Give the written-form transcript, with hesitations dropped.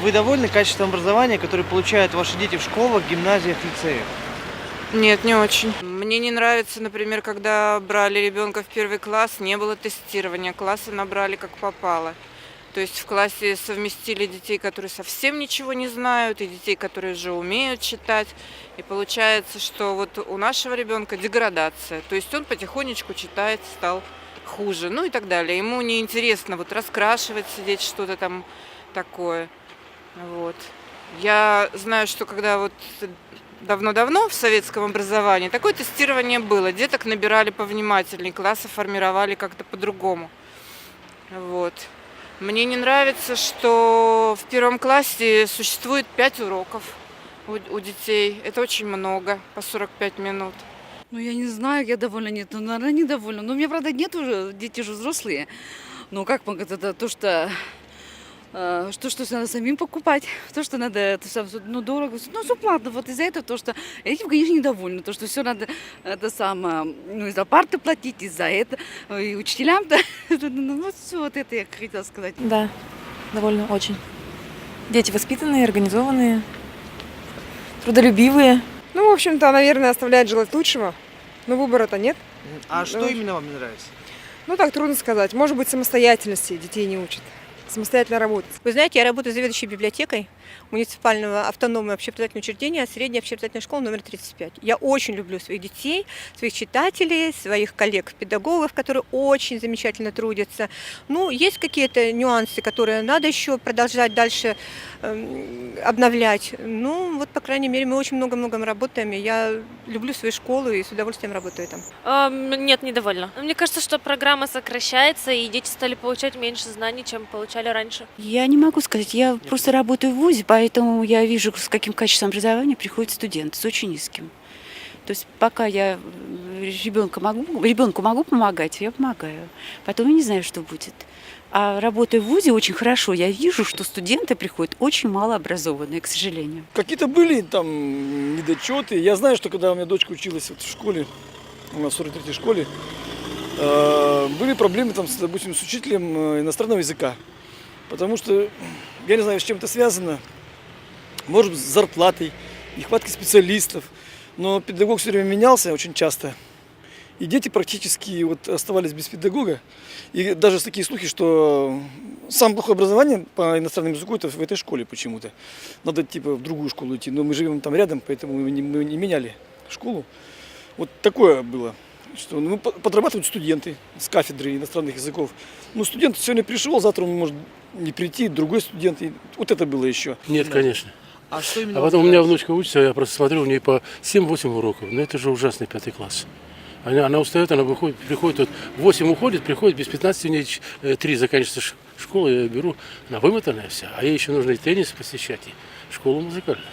Вы довольны качеством образования, которое получают ваши дети в школах, гимназиях, лицеях? Нет, не очень. Мне не нравится, например, когда брали ребенка в первый класс, не было тестирования, классы набрали как попало. То есть в классе совместили детей, которые совсем ничего не знают, и детей, которые уже умеют читать. И получается, что вот у нашего ребенка деградация. То есть он потихонечку читает, стал хуже, ну и так далее. Ему неинтересно вот раскрашивать, сидеть, что-то там такое. Вот. Я знаю, что когда вот давно-давно в советском образовании такое тестирование было. Деток набирали повнимательнее, классы формировали как-то по-другому. Вот. Мне не нравится, что в первом классе существует 5 уроков у детей. Это очень много, по 45 минут. Ну, я не знаю, я довольна, нет, ну, наверное, недовольна. Но у меня, правда, нет уже, дети уже взрослые. Но как могут это, то, что надо самим покупать, то, что надо, это сам, ну, дорого, ну, зарплата, вот из-за этого, то, что этим, конечно, недовольна, то, что все надо, это самое, ну, и за парты платить, и за это, и учителям-то, ну, вот все, вот это я хотела сказать. Да, довольно очень. Дети воспитанные, организованные, трудолюбивые. Ну, в общем-то, наверное, оставляет желать лучшего, но выбора-то нет. А что Давай. именно вам не нравится? Ну, так трудно сказать. Может быть, самостоятельности детей не учат. Самостоятельно работать. Вы знаете, я работаю заведующей библиотекой муниципального автономного общеобразовательного учреждения средней общеобразовательной школы номер 35. Я очень люблю своих детей, своих читателей, своих коллег-педагогов, которые очень замечательно трудятся. Ну, есть какие-то нюансы, которые надо еще продолжать дальше обновлять. Ну, вот, по крайней мере, мы очень много-много работаем, и я люблю свою школу и с удовольствием работаю там. Нет, недовольна. Мне кажется, что программа сокращается, и дети стали получать меньше знаний, чем получали раньше. Я не могу сказать, я просто работаю в ВУЗе, поэтому я вижу, с каким качеством образования приходит студент, с очень низким. То есть пока я ребенку могу помогать, я помогаю. Потом я не знаю, что будет. А работая в ВУЗе очень хорошо, я вижу, что студенты приходят очень малообразованные, к сожалению. Какие-то были там недочеты. Я знаю, что когда у меня дочка училась вот в школе, у нас в 43-й школе, были проблемы там, допустим, с учителем иностранного языка. Потому что, я не знаю, с чем это связано, может быть, с зарплатой, нехваткой специалистов. Но педагог все время менялся очень часто. И дети практически вот оставались без педагога. И даже такие слухи, что самое плохое образование по иностранному языку это в этой школе почему-то. Надо типа в другую школу идти. Но мы живем там рядом, поэтому мы не меняли школу. Вот такое было. Что, ну, подрабатывают студенты с кафедры иностранных языков. Ну, студент сегодня пришел, завтра он может не прийти, другой студент. И вот это было еще. Нет, конечно. А что именно А вам потом у не меня нравится? внучка учится, я просто смотрю, у нее по 7-8 уроков. Ну это же ужасный 5 класс. Она устает, она выходит, приходит, вот 8 уходит, приходит, без 15 у нее 3 заканчивается школа, я ее беру, она вымотанная вся, а ей еще нужно и теннис посещать, и школу музыкальную.